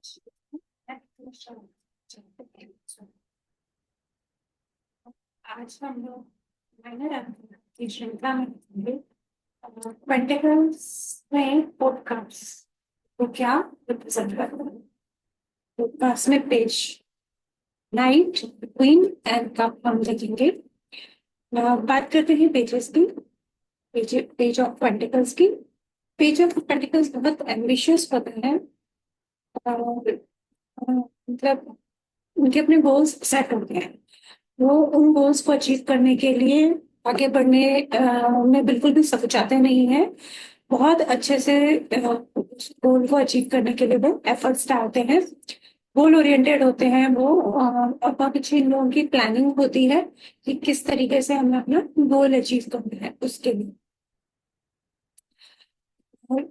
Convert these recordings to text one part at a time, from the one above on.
आज हम लोग माइनर एनाटॉमी की श्रृंखला में देखेंगे वेंट्रिकल्स में पॉडकास्ट तो क्या रिप्रेजेंट करता है। पॉडकास्ट में page night queen and cup हम देखेंगे। बात करते हैं पेजेस की। पेज ऑफ वेंट्रिकल्स की। पेज ऑफ वेंट्रिकल्स बहुत एम्बिशियस होता है और मतलब उनके अपने गोल्स सेट होते हैं। वो उन गोल्स को अचीव करने के लिए आगे बढ़ने में बिल्कुल भी सकुचाते नहीं है। बहुत अच्छे से गोल को अचीव करने के लिए वो एफर्ट्स डालते हैं। गोल ओरिएंटेड होते हैं वो और बहुत अच्छी इन लोगों की प्लानिंग होती है कि किस तरीके से हमें अपना गोल अचीव करना है उसके लिए। और,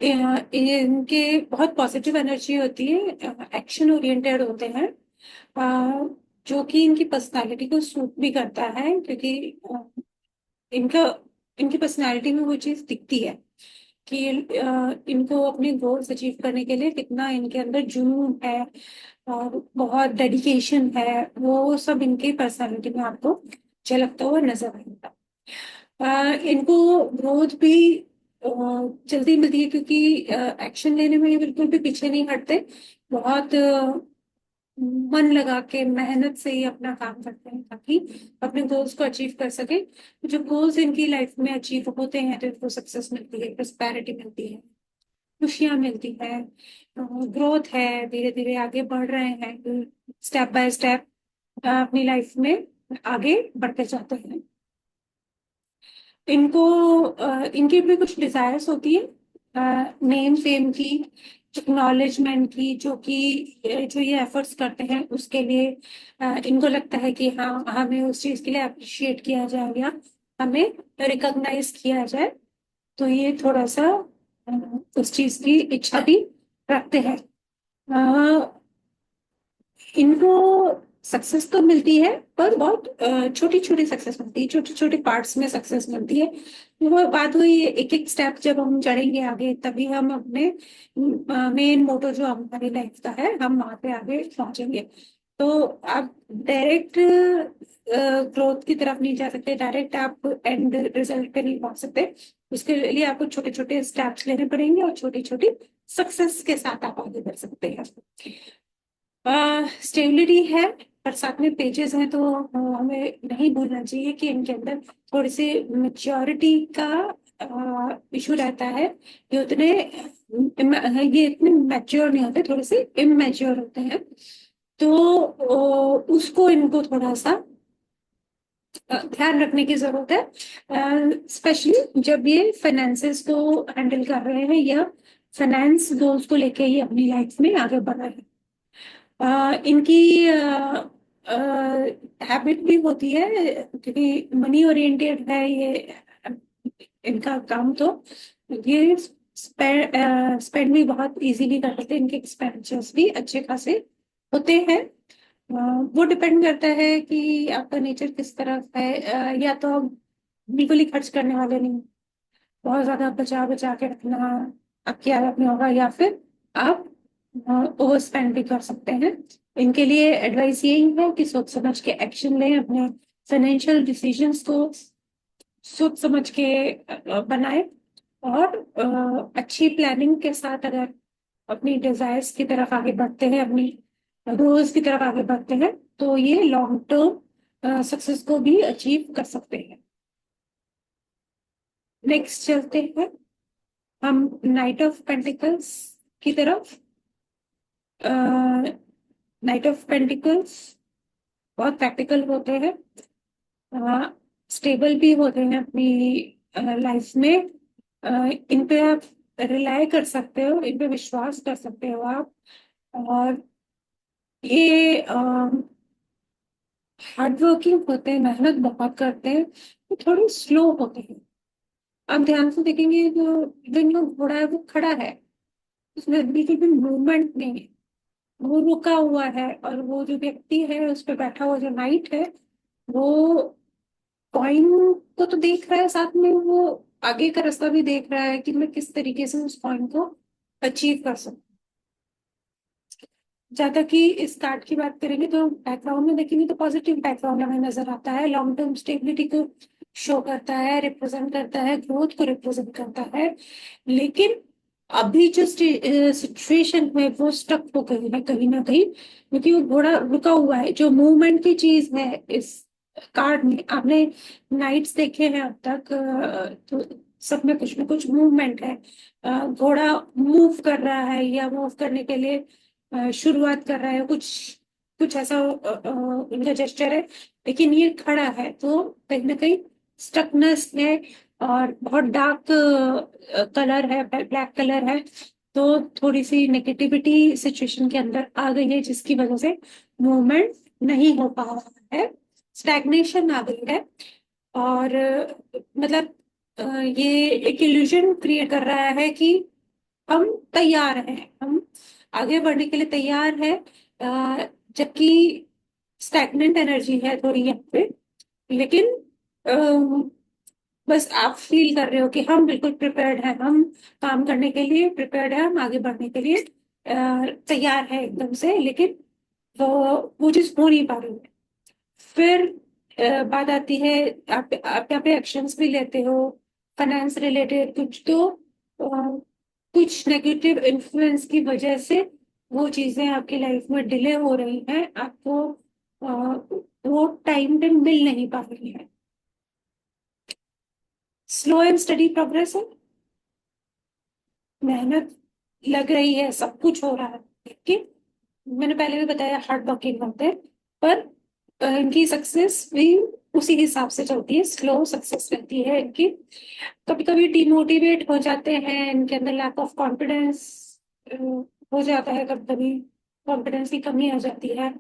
इनके बहुत पॉजिटिव एनर्जी होती है। एक्शन ओरिएंटेड होते हैं जो कि इनकी पर्सनालिटी को सूट भी करता है क्योंकि इनका इनकी पर्सनालिटी में वो चीज दिखती है कि इनको अपने गोल्स अचीव करने के लिए कितना इनके अंदर जुनून है और बहुत डेडिकेशन है। वो सब इनकी पर्सनालिटी में आपको झलकता हुआ नजर आएगा। इनको ग्रोथ भी जल्दी मिलती है क्योंकि एक्शन लेने में ये बिल्कुल भी पीछे नहीं हटते। बहुत मन लगा के मेहनत से ही अपना काम करते हैं ताकि अपने गोल्स को अचीव कर सके। जो गोल्स इनकी लाइफ में अचीव होते हैं तो इनको सक्सेस मिलती है, प्रॉस्पेरिटी मिलती है, खुशियां मिलती है, ग्रोथ है, धीरे धीरे आगे बढ़ रहे हैं, स्टेप बाय स्टेप अपनी लाइफ में आगे बढ़ते जाते हैं। इनको इनकी भी कुछ डिजायर्स होती है नेम फेम की, एक्नॉलेजमेंट की, जो कि जो ये एफर्ट्स करते हैं उसके लिए इनको लगता है कि हाँ हमें उस चीज के लिए अप्रिशिएट किया जाएगा, हमें रिकॉग्नाइज किया जाए। तो ये थोड़ा सा उस चीज की इच्छा भी रखते हैं। इनको सक्सेस तो मिलती है पर बहुत छोटी छोटी सक्सेस मिलती है, छोटे छोटे पार्ट्स में सक्सेस मिलती है। वो बात हुई एक एक स्टेप जब हम चढ़ेंगे आगे तभी हम अपने मेन मोटो जो हमारी लाइफ का है हम वहां पे आगे पहुंचेंगे। तो आप डायरेक्ट ग्रोथ की तरफ नहीं जा सकते, डायरेक्ट आप एंड रिजल्ट पे नहीं पहुंच सकते। उसके लिए आपको छोटे छोटे स्टेप्स लेने पड़ेंगे और छोटी छोटी सक्सेस के साथ आप आगे बढ़ सकते हैं। स्टेबिलिटी है पर साथ में पेजेस हैं तो हमें नहीं भूलना चाहिए कि इनके अंदर थोड़ी सी मेच्योरिटी का इशू रहता है। ये उतने ये इतने मैच्योर नहीं होते, थोड़े से इमेच्योर होते हैं। तो उसको इनको थोड़ा सा ध्यान रखने की जरूरत है, स्पेशली जब ये फाइनेंसेस को हैंडल कर रहे हैं या फाइनेंस गोल्स को लेके ही अपनी लाइफ में आगे बढ़ रहे हैं। इनकी हैबिट भी होती है क्योंकि मनी ओरिएंटेड है ये इनका काम। तो ये स्पेंड भी बहुत इजीली कर लेते हैं, इनके एक्सपेंडिचर्स भी अच्छे खासे होते हैं। वो डिपेंड करता है कि आपका नेचर किस तरफ है। या तो आप बिल्कुल ही खर्च करने वाले नहीं, बहुत ज्यादा बचा बचा के रखना आपकी आदत में होगा, या फिर आप ओवर स्पेंड भी कर सकते हैं। इनके लिए एडवाइस यही है कि सोच समझ के एक्शन लें, अपने फाइनेंशियल डिसीजंस को सोच समझ के बनाएं और अच्छी प्लानिंग के साथ अगर अपनी डिजायर्स की तरफ आगे बढ़ते हैं, अपनी गोल्स की तरफ आगे बढ़ते हैं तो ये लॉन्ग टर्म सक्सेस को भी अचीव कर सकते हैं। नेक्स्ट चलते हैं हम नाइट ऑफ पेंटिकल्स की तरफ। नाइट ऑफ पेंटिकल्स बहुत प्रैक्टिकल होते हैं, स्टेबल भी होते हैं अपनी लाइफ में। इन पे आप रिलाय कर सकते हो, इन पे विश्वास कर सकते हो आप। और ये हार्ड वर्किंग होते हैं, मेहनत बहुत करते हैं, तो थोड़े स्लो होते हैं। आप ध्यान से देखेंगे जो इनका घोड़ा है वो खड़ा है, उसमें बिल्कुल भी मूवमेंट नहीं है, वो रुका हुआ है। और वो जो व्यक्ति है उस पे बैठा हुआ जो नाइट है वो कॉइन को तो देख रहा है, साथ में वो आगे का रास्ता भी देख रहा है कि मैं किस तरीके से उस कॉइन को अचीव कर सकूं। ज्यादा कि इस कार्ड की बात करेंगे तो बैकग्राउंड में देखेंगे तो पॉजिटिव बैकग्राउंड हमें नजर आता है, लॉन्ग टर्म स्टेबिलिटी को शो करता है, रिप्रेजेंट करता है, ग्रोथ को रिप्रेजेंट करता है। लेकिन अभी जो सिचुएशन है वो स्टक हो गई है कहीं ना कहीं, क्योंकि वो घोड़ा रुका हुआ है। जो मूवमेंट की चीज है इस कार्ड में, आपने नाइट्स देखे हैं अब तक, तो सब में कुछ ना कुछ मूवमेंट है। घोड़ा मूव कर रहा है या मूव करने के लिए शुरुआत कर रहा है, कुछ कुछ ऐसा इनका जेस्चर है। लेकिन ये खड़ा है तो कहीं ना कहीं स्टकनेस है, और बहुत डार्क कलर है, ब्लैक कलर है। तो थोड़ी सी नेगेटिविटी सिचुएशन के अंदर आ गई है, जिसकी वजह से मूवमेंट नहीं हो पा रहा है, स्टैग्नेशन आ गई है। और मतलब ये एक इल्यूजन क्रिएट कर रहा है कि हम तैयार हैं, हम आगे बढ़ने के लिए तैयार है। जबकि स्टैग्नेंट एनर्जी है थोड़ी यहाँ पे। लेकिन बस आप फील कर रहे हो कि हम बिल्कुल प्रिपेयर्ड हैं, हम काम करने के लिए प्रिपेयर्ड है, हम आगे बढ़ने के लिए तैयार है एकदम से। लेकिन वो चीज हो नहीं पा रही है। फिर बात आती है, आप यहाँ पे एक्शंस भी लेते हो फाइनेंस रिलेटेड कुछ, तो कुछ नेगेटिव इन्फ्लुएंस की वजह से वो चीजें आपकी लाइफ में डिले हो रही हैं, आपको वो टाइम पे मिल नहीं पा रही है। स्लो एंड स्टडी प्रोग्रेस है, मेहनत लग रही है, सब कुछ हो रहा है, लेकिन मैंने पहले भी बताया हार्ड वर्किंग होते हैं, पर इनकी सक्सेस भी उसी हिसाब से चलती है, स्लो सक्सेस रहती है इनकी। कभी कभी डिमोटिवेट हो जाते हैं, इनके अंदर लैक ऑफ कॉन्फिडेंस हो जाता है, कभी कभी कॉन्फिडेंस की कमी आ जाती है।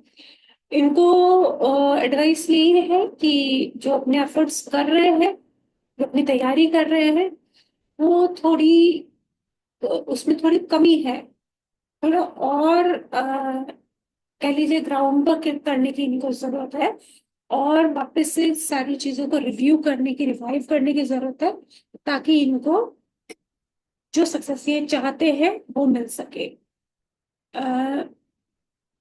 इनको एडवाइस यही है कि जो अपने एफर्ट्स कर रहे हैं, जो अपनी तैयारी कर रहे हैं, वो थोड़ी उसमें थोड़ी कमी है, थोड़ा और कह लीजिए ग्राउंड वर्क करने की इनको जरूरत है, और वापस से सारी चीजों को रिव्यू करने की, रिवाइव करने की जरूरत है, ताकि इनको जो सक्सेस ये चाहते हैं वो मिल सके। अ,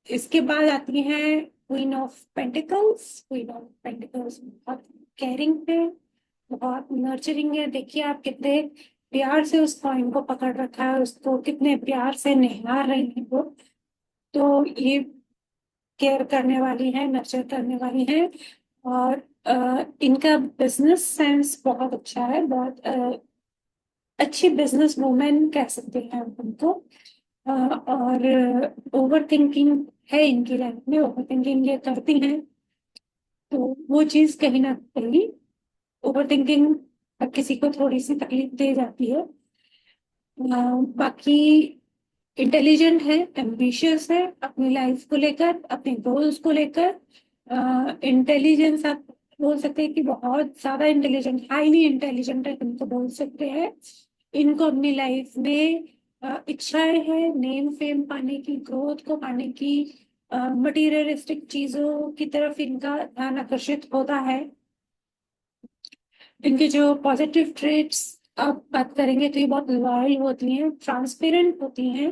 इसके बाद आती है queen of pentacles. Queen of pentacles बहुत केयरिंग है, बहुत नर्चरिंग है। देखिए आप कितने प्यार से उस कॉइन को पकड़ रखा है, उसको कितने प्यार से निहार रही है वो। तो ये केयर करने वाली है, नर्चर करने वाली है। और इनका बिजनेस सेंस बहुत अच्छा है, बहुत अच्छी बिजनेस वूमेन कह सकते हैं आप उनको। और ओवर थिंकिंग है इनकी लाइफ में, ओवर थिंकिंग ये करती हैं, तो वो चीज कहीं ना कहीं ओवर थिंकिंग किसी को थोड़ी सी तकलीफ दे जाती है। बाकी इंटेलिजेंट है, एम्बिशियस है अपनी लाइफ को लेकर, अपने गोल्स को लेकर। इंटेलिजेंस आप बोल सकते हैं कि बहुत ज्यादा इंटेलिजेंट, हाईली इंटेलिजेंट है, इनको बोल सकते हैं। इनको अपनी लाइफ में इच्छाएं हैं नेम फेम पाने की, ग्रोथ को पाने की, मटीरियलिस्टिक चीजों की तरफ इनका ध्यान आकर्षित होता है। इनके जो पॉजिटिव ट्रेट्स आप बात करेंगे तो ये बहुत लॉयल होती हैं, ट्रांसपेरेंट होती हैं,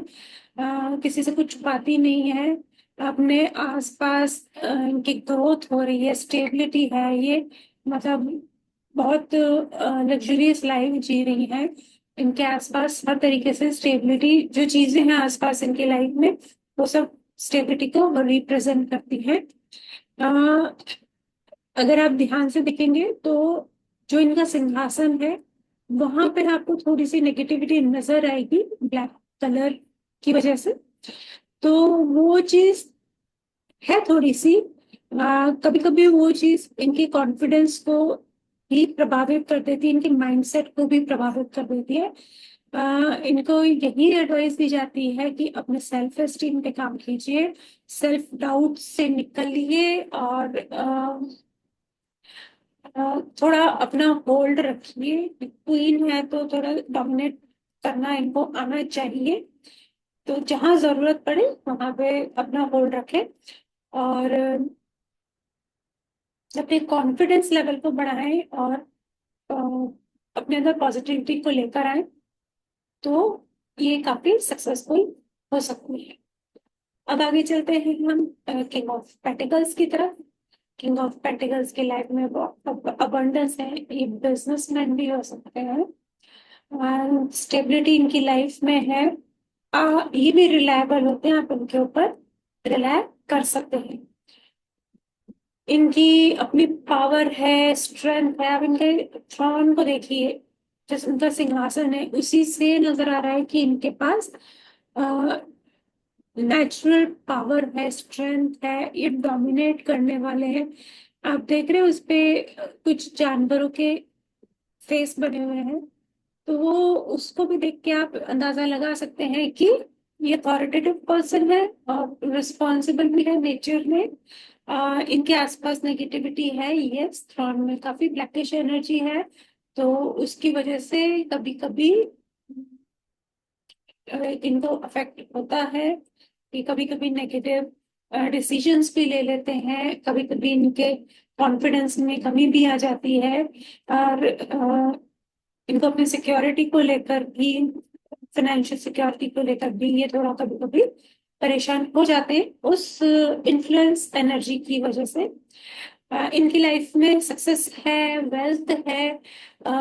किसी से कुछ छुपाती नहीं है। अपने आसपास इनकी ग्रोथ हो रही है, स्टेबिलिटी है ये, मतलब बहुत लग्जरियस लाइफ जी रही है। इनके आसपास हर तरीके से स्टेबिलिटी, जो चीजें हैं आसपास इनकी लाइफ में, वो सब स्टेबिलिटी को रिप्रेजेंट करती हैं। अगर आप ध्यान से देखेंगे तो जो इनका सिंहासन है, वहां पे आपको थोड़ी सी नेगेटिविटी नजर आएगी ब्लैक कलर की वजह से। तो वो चीज है थोड़ी सी, कभी कभी वो चीज इनकी कॉन्फिडेंस को भी प्रभावित कर देती है, इनके माइंडसेट को भी प्रभावित कर देती है। इनको यही एडवाइस दी जाती है कि अपने सेल्फ एस्टीम पे काम कीजिए, सेल्फ डाउट से निकलिए, और थोड़ा अपना होल्ड रखिए। क्वीन है तो थोड़ा डोमिनेट करना इनको आना चाहिए, तो जहां जरूरत पड़े वहां पे अपना होल्ड रखें, और अपने कॉन्फिडेंस लेवल को बढ़ाएं, और अपने अंदर पॉजिटिविटी को लेकर आए, तो ये काफी सक्सेसफुल हो सकती है। अब आगे चलते हैं हम किंग ऑफ पेंटिकल्स की तरफ। किंग ऑफ पेंटिकल्स की लाइफ में बहुत अबंडेंस है, ये बिजनेसमैन भी हो सकते हैं, स्टेबिलिटी इनकी लाइफ में है। ये भी रिलायबल होते हैं, आप इनके ऊपर रिलाय कर सकते हैं। इनकी अपनी पावर है, स्ट्रेंथ है। आप इनके थ्रॉन को देखिए, जिस उनका सिंहासन है उसी से नजर आ रहा है कि इनके पास नेचुरल पावर है, स्ट्रेंथ है, ये डोमिनेट करने वाले हैं। आप देख रहे हो उस पे कुछ जानवरों के फेस बने हुए हैं, तो वो उसको भी देख के आप अंदाजा लगा सकते हैं कि ये अथॉरिटेटिव पर्सन है और रिस्पॉन्सिबल भी है नेचर में। इनके आसपास नेगेटिविटी है, यस, थ्रॉन में काफी ब्लैकिश एनर्जी है, तो उसकी वजह से कभी कभी इनको अफेक्ट होता है कि कभी कभी नेगेटिव डिसीजंस भी ले लेते हैं, कभी कभी इनके कॉन्फिडेंस में कमी भी आ जाती है, और इनको अपनी सिक्योरिटी को लेकर भी, फाइनेंशियल सिक्योरिटी को लेकर भी ये थोड़ा कभी कभी परेशान हो जाते हैं उस इन्फ्लुएंस एनर्जी की वजह से। इनकी लाइफ में सक्सेस है, वेल्थ है। अ,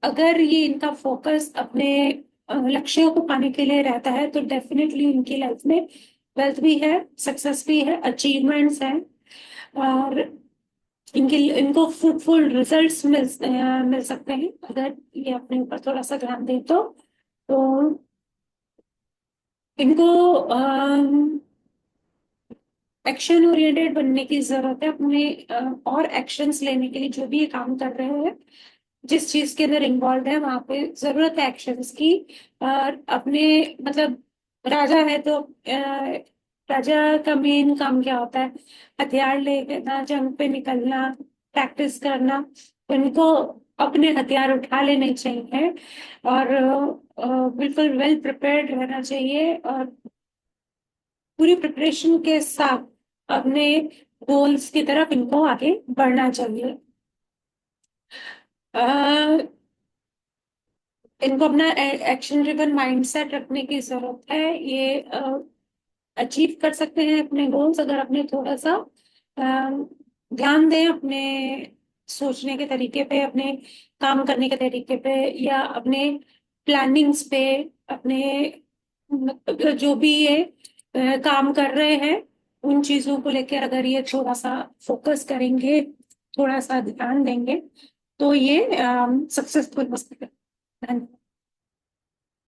अगर ये इनका फोकस अपने लक्ष्यों को पाने के लिए रहता है तो डेफिनेटली इनकी लाइफ में वेल्थ भी है, सक्सेस भी है, अचीवमेंट्स हैं, और इनको फ्रूटफुल रिजल्ट्स मिल सकते हैं अगर ये अपने ऊपर थोड़ा सा ध्यान दें तो इनको एक्शन ओरिएंटेड बनने की जरूरत है अपने और एक्शंस लेने के लिए। जो भी ये काम कर रहे हैं, जिस चीज के अंदर इन्वॉल्व है, वहां पे जरूरत है एक्शंस की। और अपने मतलब राजा है तो राजा का मेन काम क्या होता है? हथियार लेना, जंग पे निकलना, प्रैक्टिस करना। उनको अपने हथियार उठा लेने चाहिए और बिल्कुल वेल प्रिपेयर्ड रहना चाहिए, और पूरी प्रिपरेशन के साथ अपने गोल्स की तरफ इनको आगे बढ़ना चाहिए। इनको अपना एक्शन ड्रिवन माइंडसेट रखने की जरूरत है। ये अचीव कर सकते हैं अपने गोल्स अगर अपने थोड़ा सा अ, ध्यान दें अपने सोचने के तरीके पे, अपने काम करने के तरीके पे, या अपने प्लानिंग्स पे, अपने मतलब जो भी ये काम कर रहे हैं उन चीजों को लेकर अगर ये थोड़ा सा फोकस करेंगे, थोड़ा सा ध्यान देंगे, तो ये सक्सेसफुल हो सकते हैं।